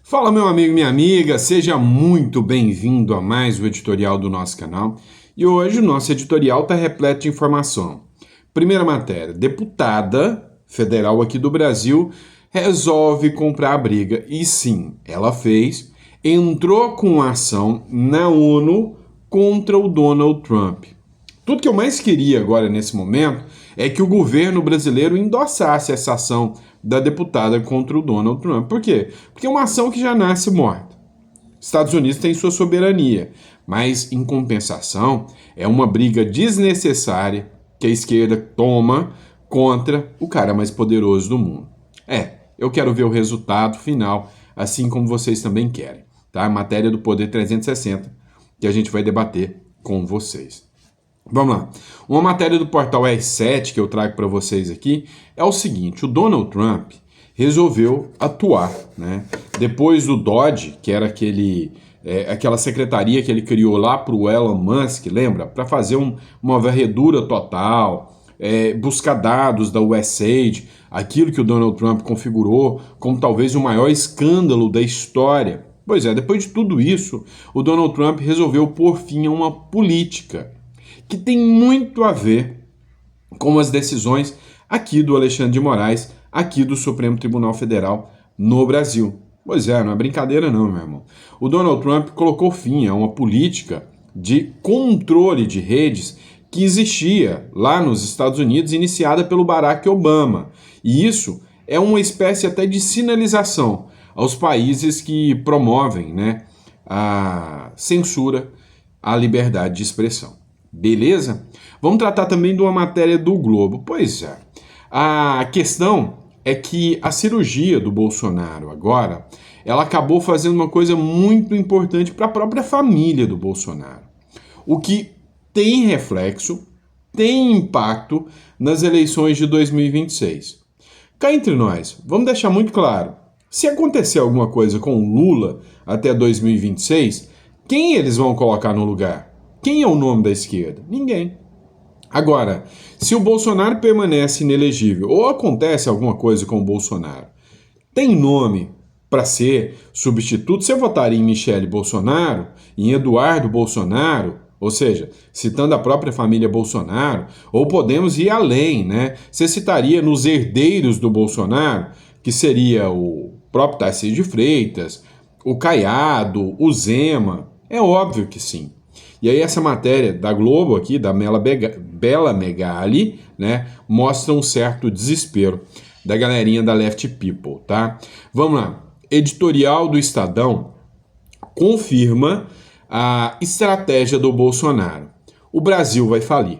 Fala, meu amigo, minha amiga, seja muito bem-vindo a mais um editorial do nosso canal. E hoje o nosso editorial está repleto de informação. Primeira matéria: deputada federal aqui do Brasil resolve comprar a briga. E sim, ela fez, entrou com ação na ONU contra o Donald Trump. Tudo que eu mais queria agora nesse momento é que o governo brasileiro endossasse essa ação da deputada contra o Donald Trump. Por quê? Porque é uma ação que já nasce morta. Estados Unidos tem sua soberania, mas em compensação é uma briga desnecessária que a esquerda toma contra o cara mais poderoso do mundo. Eu quero ver o resultado final, assim como vocês também querem, tá? Matéria do Poder 360 que a gente vai debater com vocês. Vamos lá. Uma matéria do portal R7 que eu trago para vocês aqui é o seguinte: o Donald Trump resolveu atuar, né? Depois do DOGE, que era aquela secretaria que ele criou lá para o Elon Musk, lembra? Para fazer uma varredura total, buscar dados da USAID, aquilo que o Donald Trump configurou como talvez o maior escândalo da história. Pois é, depois de tudo isso, o Donald Trump resolveu pôr fim a uma política que tem muito a ver com as decisões aqui do Alexandre de Moraes, aqui do Supremo Tribunal Federal no Brasil. Pois é, não é brincadeira não, meu irmão. O Donald Trump colocou fim a uma política de controle de redes que existia lá nos Estados Unidos, iniciada pelo Barack Obama. E isso é uma espécie até de sinalização aos países que promovem, né, a censura à liberdade de expressão. Beleza? Vamos tratar também de uma matéria do Globo. Pois é, a questão é que a cirurgia do Bolsonaro agora, ela acabou fazendo uma coisa muito importante para a própria família do Bolsonaro. O que tem reflexo, tem impacto nas eleições de 2026. Cá entre nós, vamos deixar muito claro, se acontecer alguma coisa com o Lula até 2026, quem eles vão colocar no lugar? Quem é o nome da esquerda? Ninguém. Agora, se o Bolsonaro permanece inelegível ou acontece alguma coisa com o Bolsonaro, tem nome para ser substituto? Você votaria em Michele Bolsonaro, em Eduardo Bolsonaro, ou seja, citando a própria família Bolsonaro, ou podemos ir além, né? Você citaria nos herdeiros do Bolsonaro, que seria o próprio Tarcísio de Freitas, o Caiado, o Zema? É óbvio que sim. E aí essa matéria da Globo aqui, da Bela Megali, né, mostra um certo desespero da galerinha da Left People, tá? Vamos lá. Editorial do Estadão confirma a estratégia do Bolsonaro. O Brasil vai falir.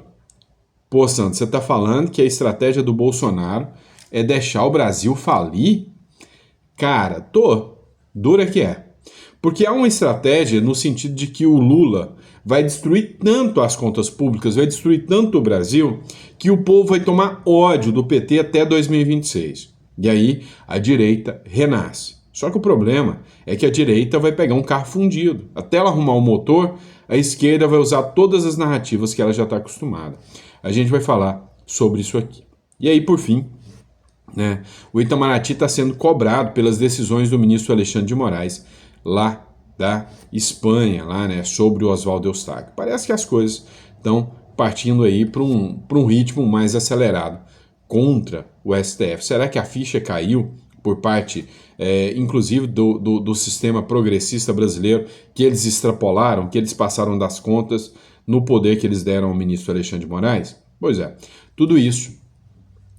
Pô, Santos, você tá falando que a estratégia do Bolsonaro é deixar o Brasil falir? Cara, dura que é. Porque há uma estratégia no sentido de que o Lula vai destruir tanto as contas públicas, vai destruir tanto o Brasil, que o povo vai tomar ódio do PT até 2026. E aí a direita renasce. Só que o problema é que a direita vai pegar um carro fundido. Até ela arrumar o motor, a esquerda vai usar todas as narrativas que ela já está acostumada. A gente vai falar sobre isso aqui. E aí, por fim, né, o Itamaraty está sendo cobrado pelas decisões do ministro Alexandre de Moraes, lá da Espanha, lá, né, sobre o Oswaldo Eustáquio. Parece que as coisas estão partindo aí para um ritmo mais acelerado contra o STF. Será que a ficha caiu por parte, inclusive, do sistema progressista brasileiro, que eles extrapolaram, que eles passaram das contas no poder que eles deram ao ministro Alexandre de Moraes? Pois é, tudo isso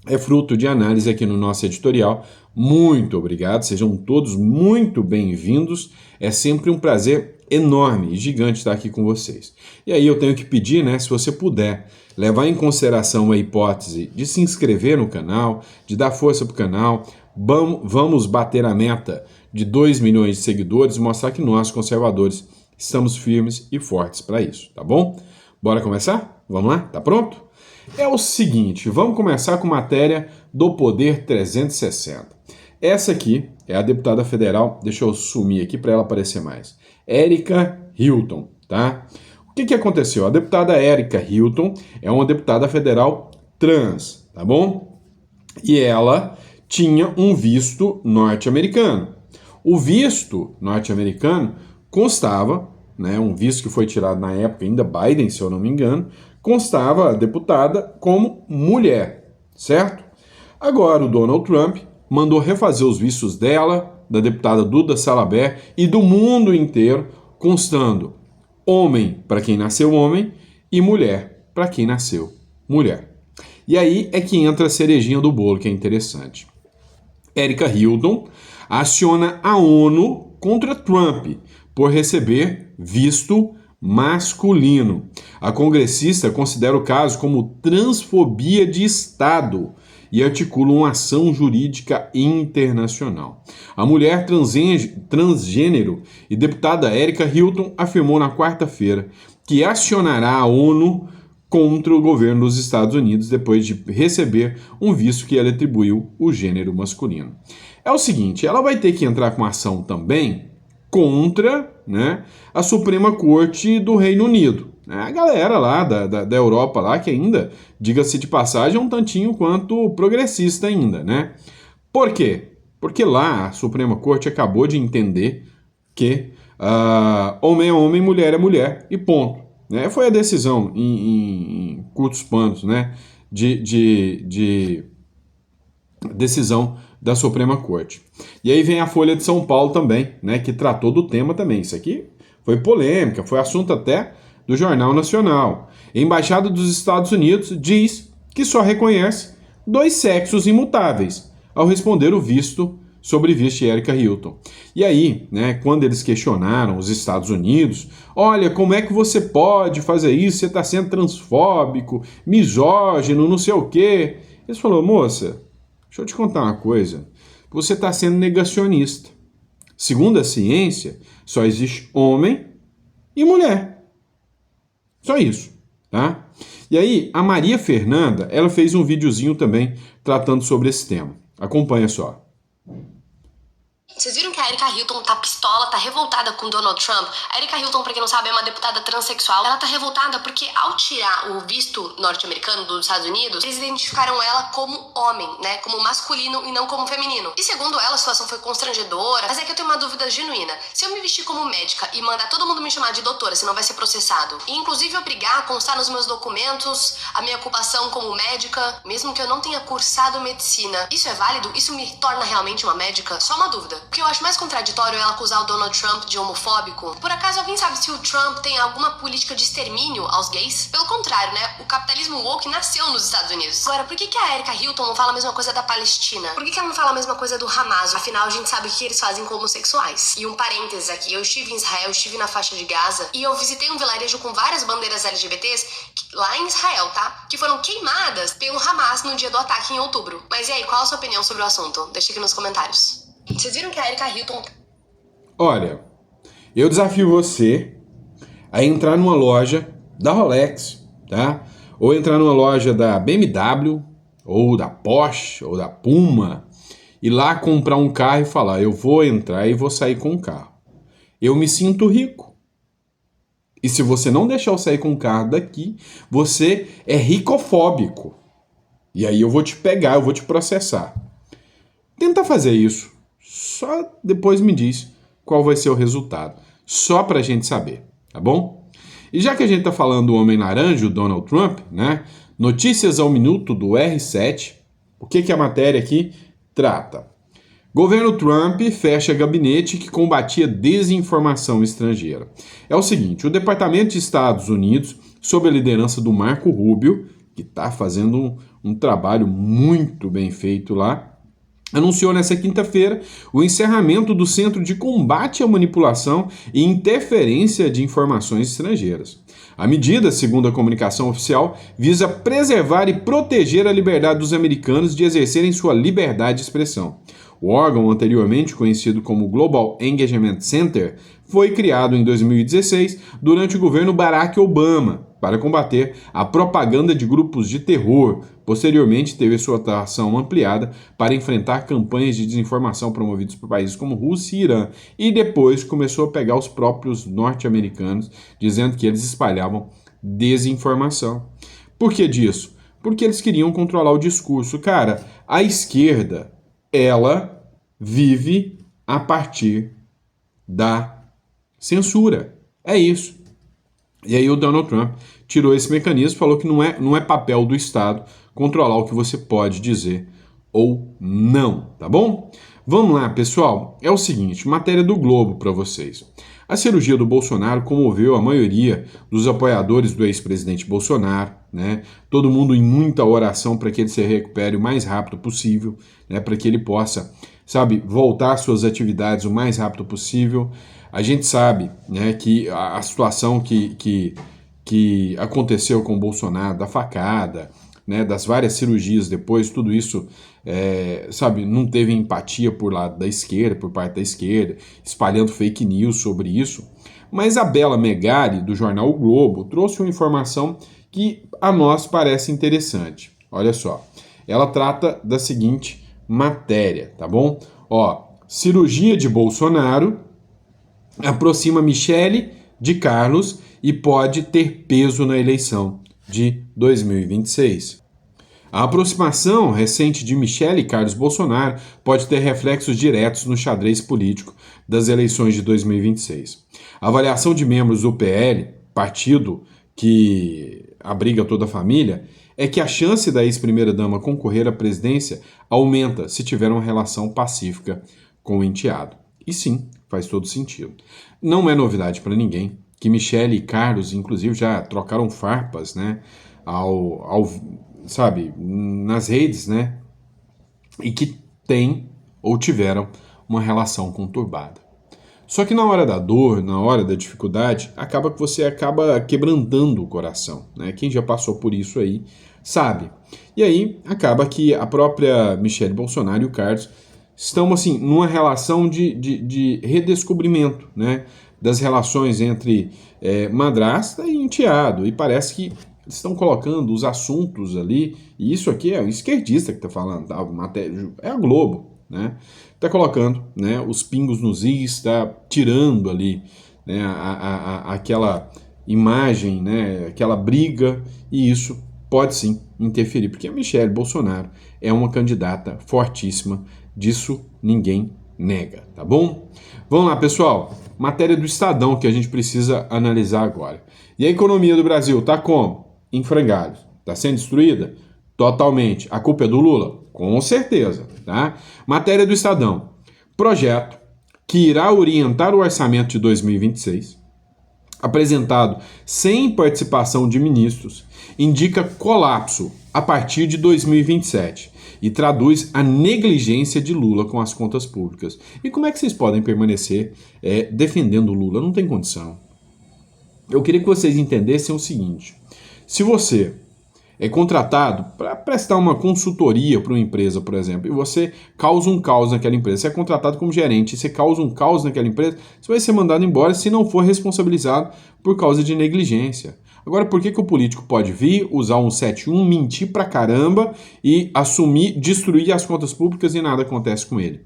é fruto de análise aqui no nosso editorial. Muito obrigado, sejam todos muito bem-vindos. É sempre um prazer enorme e gigante estar aqui com vocês. E aí eu tenho que pedir, né, se você puder levar em consideração a hipótese de se inscrever no canal, de dar força para o canal. Vamos bater a meta de 2 milhões de seguidores e mostrar que nós, conservadores, estamos firmes e fortes para isso, tá bom? Bora começar? Vamos lá? Tá pronto? É o seguinte, vamos começar com matéria do Poder 360. Essa aqui é a deputada federal, deixa eu sumir aqui para ela aparecer mais, Erika Hilton, tá? O que aconteceu? A deputada Erika Hilton é uma deputada federal trans, tá bom? E ela tinha um visto norte-americano. O visto norte-americano constava, né, um visto que foi tirado na época, ainda Biden, se eu não me engano, constava a deputada como mulher, certo? Agora o Donald Trump mandou refazer os vistos dela, da deputada Duda Salabert e do mundo inteiro, constando homem para quem nasceu homem e mulher para quem nasceu mulher. E aí é que entra a cerejinha do bolo, que é interessante. Erika Hilton aciona a ONU contra Trump por receber visto masculino. A congressista considera o caso como transfobia de Estado e articula uma ação jurídica internacional. A mulher transgênero e deputada Erika Hilton afirmou na quarta-feira que acionará a ONU contra o governo dos Estados Unidos depois de receber um visto que ela atribuiu o gênero masculino. É o seguinte, ela vai ter que entrar com ação também contra, né, a Suprema Corte do Reino Unido. A galera lá da Europa, lá, que ainda, diga-se de passagem, é um tantinho quanto progressista ainda, né? Por quê? Porque lá a Suprema Corte acabou de entender que homem é homem, mulher é mulher, e ponto. Né? Foi a decisão em curtos panos, né, de decisão da Suprema Corte. E aí vem a Folha de São Paulo também, né, que tratou do tema também. Isso aqui foi polêmica, foi assunto até do Jornal Nacional. A Embaixada dos Estados Unidos diz que só reconhece 2 sexos imutáveis ao responder o visto sobre visto de Erika Hilton. E aí, né, quando eles questionaram os Estados Unidos, olha, como é que você pode fazer isso? Você está sendo transfóbico, misógino, não sei o quê. Eles falaram, moça, deixa eu te contar uma coisa. Você está sendo negacionista. Segundo a ciência, só existe homem e mulher. Só isso, tá? E aí, a Maria Fernanda, ela fez um videozinho também tratando sobre esse tema. Acompanha só. Vocês viram que a Erika Hilton tá pistola, tá revoltada com Donald Trump? A Erika Hilton, pra quem não sabe, é uma deputada transexual. Ela tá revoltada porque ao tirar o visto norte-americano dos Estados Unidos, eles identificaram ela como homem, né? Como masculino e não como feminino. E segundo ela, a situação foi constrangedora. Mas é que eu tenho uma dúvida genuína. Se eu me vestir como médica e mandar todo mundo me chamar de doutora, senão vai ser processado. E inclusive obrigar a constar nos meus documentos a minha ocupação como médica, mesmo que eu não tenha cursado medicina. Isso é válido? Isso me torna realmente uma médica? Só uma dúvida. O que eu acho mais contraditório é ela acusar o Donald Trump de homofóbico. Por acaso alguém sabe se o Trump tem alguma política de extermínio aos gays? Pelo contrário, né? O capitalismo woke nasceu nos Estados Unidos. Agora, por que a Erika Hilton não fala a mesma coisa da Palestina? Por que ela não fala a mesma coisa do Hamas? Afinal, a gente sabe o que eles fazem com homossexuais. E um parênteses aqui, eu estive em Israel, eu estive na faixa de Gaza e eu visitei um vilarejo com várias bandeiras LGBTs lá em Israel, tá? Que foram queimadas pelo Hamas no dia do ataque em outubro. Mas e aí, qual a sua opinião sobre o assunto? Deixa aqui nos comentários. Vocês viram que a Erika Hilton... Olha, eu desafio você a entrar numa loja da Rolex, tá? Ou entrar numa loja da BMW, ou da Porsche, ou da Puma, e lá comprar um carro e falar, eu vou entrar e vou sair com o carro. Eu me sinto rico. E se você não deixar eu sair com o carro daqui, você é ricofóbico. E aí eu vou te pegar, eu vou te processar. Tenta fazer isso. Só depois me diz qual vai ser o resultado. Só pra gente saber, tá bom? E já que a gente tá falando do Homem Laranja, o Donald Trump, né? Notícias ao minuto do R7. O que a matéria aqui trata? Governo Trump fecha gabinete que combatia desinformação estrangeira. É o seguinte, o Departamento de Estados Unidos, sob a liderança do Marco Rubio, que está fazendo um trabalho muito bem feito lá, anunciou nesta quinta-feira o encerramento do Centro de Combate à Manipulação e Interferência de Informações Estrangeiras. A medida, segundo a comunicação oficial, visa preservar e proteger a liberdade dos americanos de exercerem sua liberdade de expressão. O órgão, anteriormente conhecido como Global Engagement Center, foi criado em 2016 durante o governo Barack Obama para combater a propaganda de grupos de terror. Posteriormente, teve sua atuação ampliada para enfrentar campanhas de desinformação promovidas por países como Rússia e Irã. E depois começou a pegar os próprios norte-americanos, dizendo que eles espalhavam desinformação. Por que disso? Porque eles queriam controlar o discurso. Cara, a esquerda, ela vive a partir da censura. É isso. E aí o Donald Trump tirou esse mecanismo, falou que não é papel do Estado controlar o que você pode dizer ou não, tá bom? Vamos lá, pessoal. É o seguinte, matéria do Globo para vocês. A cirurgia do Bolsonaro comoveu a maioria dos apoiadores do ex-presidente Bolsonaro, né? Todo mundo em muita oração para que ele se recupere o mais rápido possível, né? Para que ele possa, sabe, voltar às suas atividades o mais rápido possível. A gente sabe, né, que a situação que aconteceu com o Bolsonaro, da facada, né, das várias cirurgias depois, tudo isso, sabe, não teve empatia por lado da esquerda, por parte da esquerda, espalhando fake news sobre isso. Mas a Bela Megali, do jornal O Globo, trouxe uma informação que a nós parece interessante. Olha só, ela trata da seguinte matéria, tá bom? Ó, cirurgia de Bolsonaro aproxima Michele de Carlos e pode ter peso na eleição de 2026. A aproximação recente de Michele e Carlos Bolsonaro pode ter reflexos diretos no xadrez político das eleições de 2026. A avaliação de membros do PL, partido que abriga toda a família, é que a chance da ex-primeira-dama concorrer à presidência aumenta se tiver uma relação pacífica com o enteado. E sim, faz todo sentido. Não é novidade para ninguém que Michele e Carlos, inclusive, já trocaram farpas, né, sabe, nas redes, né, e que têm ou tiveram uma relação conturbada. Só que na hora da dor, na hora da dificuldade, acaba que você acaba quebrantando o coração, né? Quem já passou por isso aí sabe. E aí acaba que a própria Michele Bolsonaro e o Carlos estão, assim, numa relação de redescobrimento, né, das relações entre madrasta e enteado. E parece que estão colocando os assuntos ali, e isso aqui é o esquerdista que está falando, tá? É a Globo, né? Está colocando, né, os pingos nos is, está tirando ali, né, aquela imagem, né, aquela briga, e isso pode sim interferir, porque a Michele Bolsonaro é uma candidata fortíssima, disso ninguém nega, tá bom? Vamos lá, pessoal. Matéria do Estadão que a gente precisa analisar agora. E a economia do Brasil tá como? Em frangalhos. Tá sendo destruída? Totalmente. A culpa é do Lula? Com certeza, tá? Matéria do Estadão. Projeto que irá orientar o orçamento de 2026, apresentado sem participação de ministros, indica colapso a partir de 2027 e traduz a negligência de Lula com as contas públicas. E como é que vocês podem permanecer defendendo Lula? Não tem condição. Eu queria que vocês entendessem o seguinte: se você é contratado para prestar uma consultoria para uma empresa, por exemplo, e você causa um caos naquela empresa, você é contratado como gerente e você causa um caos naquela empresa, você vai ser mandado embora se não for responsabilizado por causa de negligência. Agora, por que o político pode vir, usar um 171, mentir pra caramba e assumir, destruir as contas públicas e nada acontece com ele?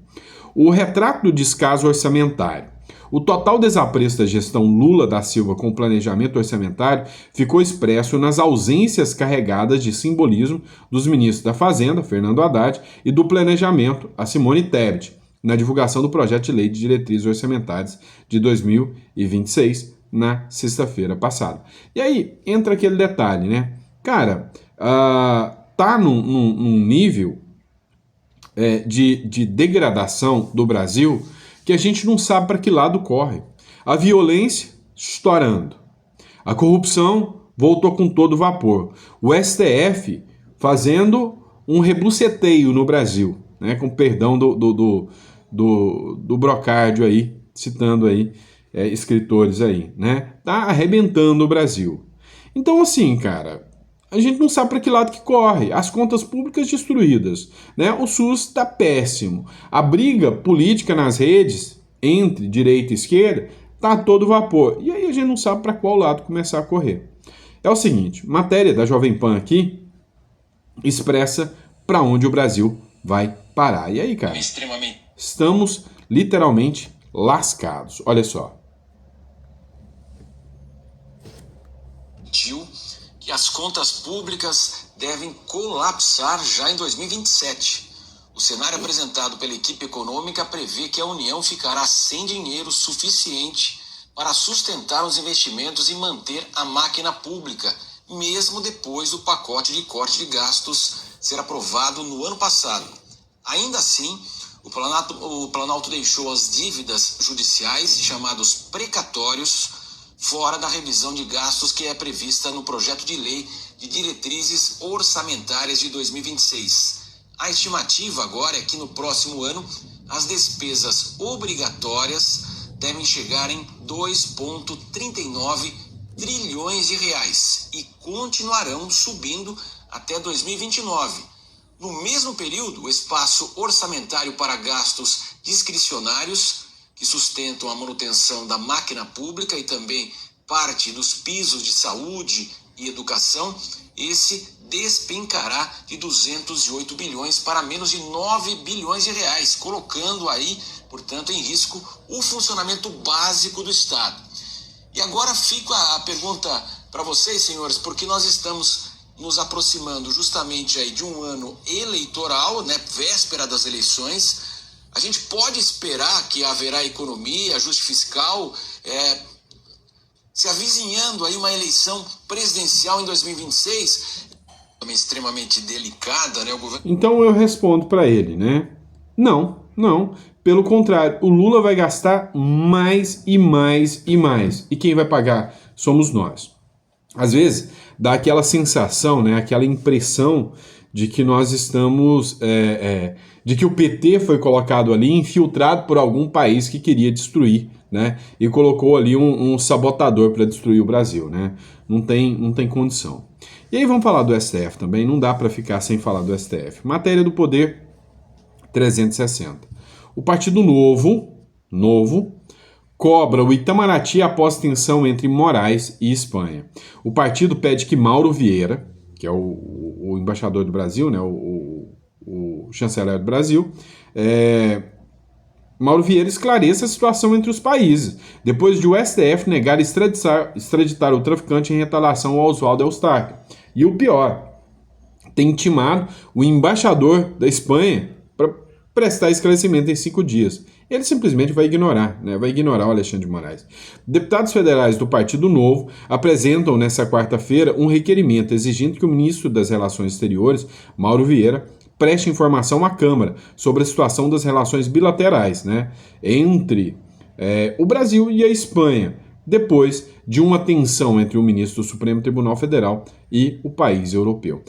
O retrato do descaso orçamentário. O total desapreço da gestão Lula da Silva com o planejamento orçamentário ficou expresso nas ausências carregadas de simbolismo dos ministros da Fazenda, Fernando Haddad, e do Planejamento, a Simone Tebet, na divulgação do projeto de lei de diretrizes orçamentárias de 2026, na sexta-feira passada. E aí entra aquele detalhe, né? Cara, tá num nível de degradação do Brasil que a gente não sabe para que lado corre. A violência estourando. A corrupção voltou com todo vapor. O STF fazendo um rebuceteio no Brasil, né? Com perdão do Brocárdio aí, citando aí escritores aí, né? Tá arrebentando o Brasil. Então, assim, cara, a gente não sabe para que lado que corre. As contas públicas destruídas, né? O SUS tá péssimo. A briga política nas redes entre direita e esquerda tá a todo vapor. E aí a gente não sabe para qual lado começar a correr. É o seguinte, matéria da Jovem Pan aqui expressa para onde o Brasil vai parar. E aí, cara, estamos literalmente lascados. Olha só. Que as contas públicas devem colapsar já em 2027. O cenário apresentado pela equipe econômica prevê que a União ficará sem dinheiro suficiente para sustentar os investimentos e manter a máquina pública, mesmo depois do pacote de corte de gastos ser aprovado no ano passado. Ainda assim, o Planalto deixou as dívidas judiciais, chamados precatórios, fora da revisão de gastos que é prevista no projeto de lei de diretrizes orçamentárias de 2026. A estimativa agora é que no próximo ano as despesas obrigatórias devem chegar em 2,39 trilhões de reais e continuarão subindo até 2029. No mesmo período, o espaço orçamentário para gastos discricionários, que sustentam a manutenção da máquina pública e também parte dos pisos de saúde e educação, esse despencará de 208 bilhões para menos de 9 bilhões de reais, colocando aí, portanto, em risco o funcionamento básico do Estado. E agora fica a pergunta para vocês, senhores, porque nós estamos nos aproximando justamente aí de um ano eleitoral, né, véspera das eleições. A gente pode esperar que haverá economia, ajuste fiscal, se avizinhando aí uma eleição presidencial em 2026, também extremamente delicada, né? O governo... Então eu respondo para ele, né? Não. Pelo contrário, o Lula vai gastar mais e mais e mais. E quem vai pagar somos nós. Às vezes dá aquela sensação, né? Aquela impressão de que nós estamos... de que o PT foi colocado ali, infiltrado por algum país que queria destruir, né? E colocou ali um sabotador para destruir o Brasil, né? Não tem condição. E aí vamos falar do STF também, não dá para ficar sem falar do STF. Matéria do Poder 360. O Partido Novo, cobra o Itamaraty após tensão entre Moraes e Espanha. O partido pede que Mauro Vieira, que é o embaixador do Brasil, né? O chanceler do Brasil, Mauro Vieira esclareça a situação entre os países, depois de o STF negar extraditar o traficante em retaliação ao Oswaldo Eustáquio. E o pior, tem intimado o embaixador da Espanha para prestar esclarecimento em 5 dias. Ele simplesmente vai ignorar, né? Vai ignorar o Alexandre de Moraes. Deputados federais do Partido Novo apresentam nesta quarta-feira um requerimento exigindo que o ministro das Relações Exteriores, Mauro Vieira, preste informação à Câmara sobre a situação das relações bilaterais, né, entre o Brasil e a Espanha, depois de uma tensão entre o ministro do Supremo Tribunal Federal e o país europeu.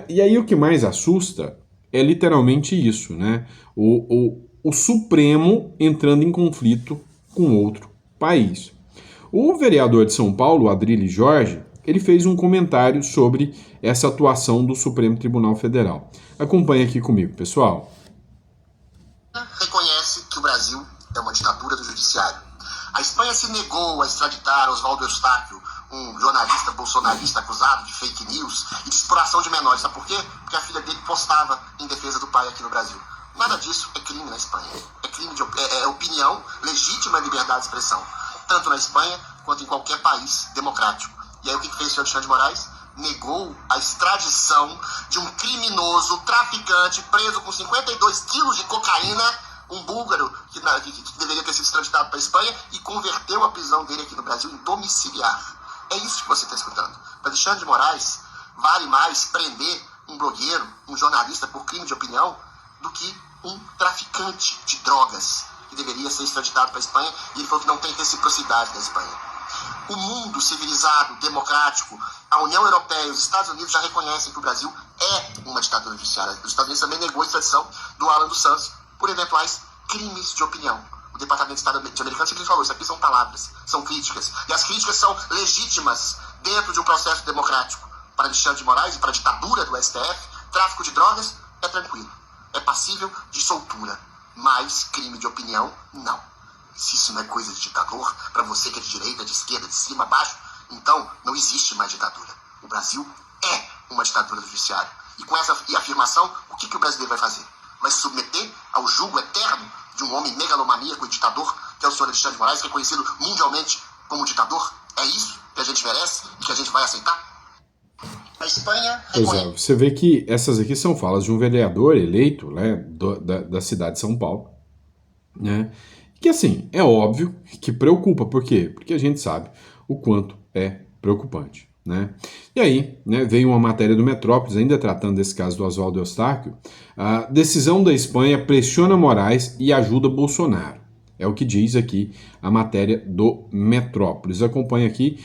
E aí o que mais assusta é literalmente isso, né? O Supremo entrando em conflito com outro país. O vereador de São Paulo, Adrilles Jorge, ele fez um comentário sobre essa atuação do Supremo Tribunal Federal. Acompanhe aqui comigo, pessoal. Reconhece que o Brasil é uma ditadura do judiciário. A Espanha se negou a extraditar Oswaldo Eustáquio, um jornalista bolsonarista acusado de fake news e de exploração de menores. Sabe por quê? Porque a filha dele postava em defesa do pai aqui no Brasil. Nada disso é crime na Espanha. É crime de opinião, legítima liberdade de expressão, tanto na Espanha quanto em qualquer país democrático. E aí o que fez o senhor Alexandre de Moraes? Negou a extradição de um criminoso traficante preso com 52 quilos de cocaína, um búlgaro que deveria ter sido extraditado para a Espanha, e converteu a prisão dele aqui no Brasil em domiciliar. É isso que você está escutando. Para Alexandre de Moraes, vale mais prender um blogueiro, um jornalista por crime de opinião, do que um traficante de drogas que deveria ser extraditado para a Espanha, e ele falou que não tem reciprocidade da Espanha. O mundo civilizado, democrático, a União Europeia e os Estados Unidos já reconhecem que o Brasil é uma ditadura judiciária. Os Estados Unidos também negou a extradição do Alan dos Santos por eventuais crimes de opinião. O Departamento de Estado americano sempre falou, isso aqui são palavras, são críticas. E as críticas são legítimas dentro de um processo democrático. Para Alexandre de Moraes e para a ditadura do STF, tráfico de drogas é tranquilo, é passível de soltura. Mas crime de opinião, não. Se isso não é coisa de ditador, para você que é de direita, de esquerda, de cima, abaixo, então não existe mais ditadura. O Brasil é uma ditadura do judiciário. E com essa afirmação, o que o brasileiro vai fazer? Vai se submeter ao julgo eterno de um homem megalomaníaco e ditador, que é o senhor Alexandre de Moraes, que é conhecido mundialmente como ditador? É isso que a gente merece e que a gente vai aceitar? A Espanha Pois é, você vê que essas aqui são falas de um vereador eleito, né, da cidade de São Paulo, né? Que assim, é óbvio que preocupa. Por quê? Porque a gente sabe o quanto é preocupante, né? E aí, né, veio uma matéria do Metrópolis, ainda tratando desse caso do Oswaldo Eustáquio. A decisão da Espanha pressiona Moraes e ajuda Bolsonaro. É o que diz aqui a matéria do Metrópolis. Acompanha aqui.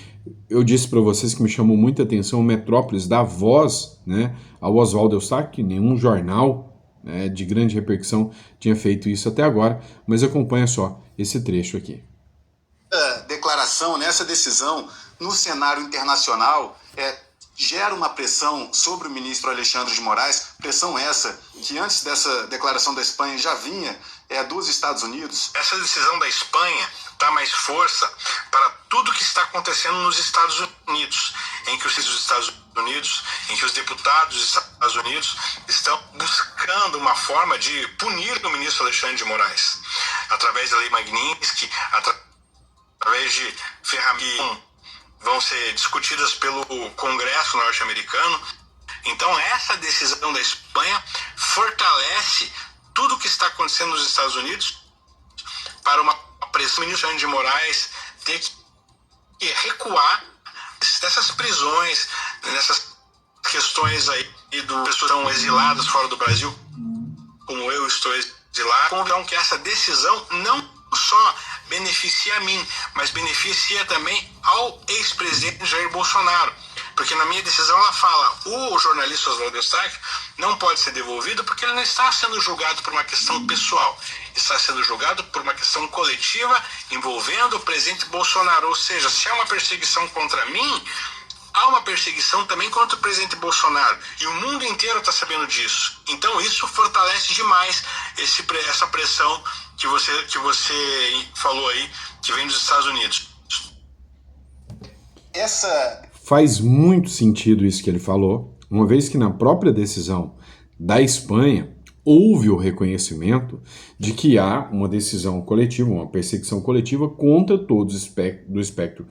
Eu disse para vocês que me chamou muita atenção o Metrópolis dá voz, né, ao Oswaldo Eustáquio, que nenhum jornal, né, de grande repercussão tinha feito isso até agora, mas acompanha só esse trecho aqui. Declaração, nessa decisão, no cenário internacional, gera uma pressão sobre o ministro Alexandre de Moraes, pressão essa que antes dessa declaração da Espanha já vinha dos Estados Unidos. Essa decisão da Espanha dá mais força para tudo que está acontecendo nos Estados Unidos, em que os deputados dos Estados Unidos estão buscando uma forma de punir o ministro Alexandre de Moraes, através da Lei Magnitsky, através de ferramentas que vão ser discutidas pelo Congresso norte-americano. Então essa decisão da Espanha fortalece tudo o que está acontecendo nos Estados Unidos para uma pressão. O ministro Alexandre de Moraes ter que recuar dessas prisões, nessas questões aí do pessoas que estão exiladas fora do Brasil, como eu estou exilado. Convidam que essa decisão não só beneficia a mim, mas beneficia também ao ex-presidente Jair Bolsonaro. Porque na minha decisão ela fala, o jornalista Oswaldo Eustáquio não pode ser devolvido porque ele não está sendo julgado por uma questão pessoal, está sendo julgado por uma questão coletiva envolvendo o presidente Bolsonaro. Ou seja, se há uma perseguição contra mim, há uma perseguição também contra o presidente Bolsonaro. E o mundo inteiro está sabendo disso. Então isso fortalece demais essa pressão que você falou aí, que vem dos Estados Unidos. Faz muito sentido isso que ele falou, uma vez que na própria decisão da Espanha houve o reconhecimento de que há uma decisão coletiva, uma perseguição coletiva contra todos do espectro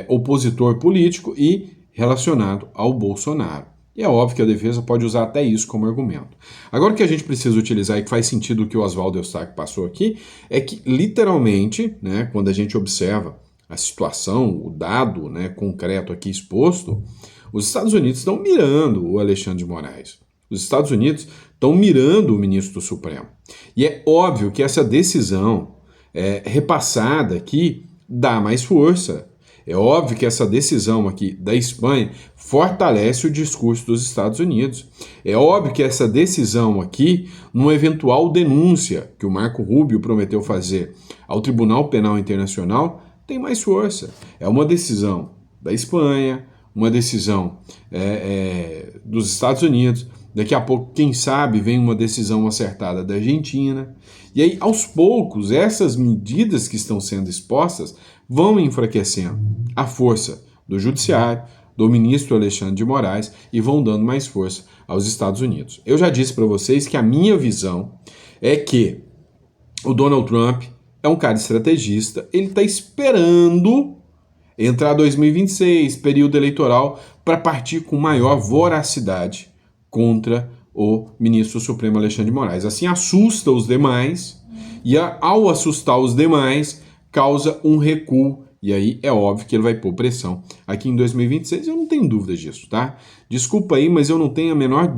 opositor político e relacionado ao Bolsonaro. E é óbvio que a defesa pode usar até isso como argumento. Agora o que a gente precisa utilizar e que faz sentido o que o Oswaldo Eustáquio passou aqui é que literalmente, né, quando a gente observa a situação, o dado, né, concreto aqui exposto, os Estados Unidos estão mirando o Alexandre de Moraes. Os Estados Unidos estão mirando o ministro do Supremo. E é óbvio que essa decisão repassada aqui dá mais força. É óbvio que essa decisão aqui da Espanha fortalece o discurso dos Estados Unidos. É óbvio que essa decisão aqui, numa eventual denúncia que o Marco Rubio prometeu fazer ao Tribunal Penal Internacional, tem mais força. É uma decisão da Espanha, uma decisão dos Estados Unidos. Daqui a pouco, quem sabe, vem uma decisão acertada da Argentina. E aí, aos poucos, essas medidas que estão sendo expostas vão enfraquecendo a força do judiciário, do ministro Alexandre de Moraes e vão dando mais força aos Estados Unidos. Eu já disse para vocês que a minha visão é que o Donald Trump é um cara estrategista, ele está esperando entrar 2026, período eleitoral, para partir com maior voracidade contra o ministro Supremo Alexandre de Moraes. Assim assusta os demais e ao assustar os demais causa um recuo e aí é óbvio que ele vai pôr pressão aqui em 2026, eu não tenho dúvidas disso, tá? Desculpa aí, mas eu não tenho a menor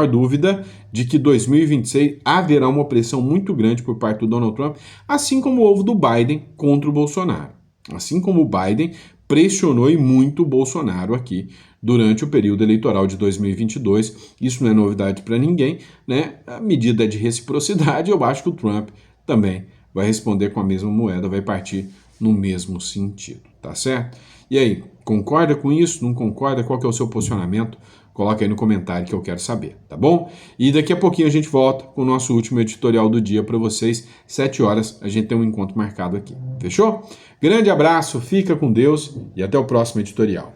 dúvida de que 2026 haverá uma pressão muito grande por parte do Donald Trump, assim como houve do Biden contra o Bolsonaro. Assim como o Biden pressionou e muito o Bolsonaro aqui durante o período eleitoral de 2022. Isso não é novidade para ninguém, né? A medida é de reciprocidade, eu acho que o Trump também vai responder com a mesma moeda, vai partir no mesmo sentido, tá certo? E aí, concorda com isso? Não concorda? Qual que é o seu posicionamento? Coloca aí no comentário que eu quero saber, tá bom? E daqui a pouquinho a gente volta com o nosso último editorial do dia para vocês. 7 horas a gente tem um encontro marcado aqui. Fechou? Grande abraço, fica com Deus e até o próximo editorial.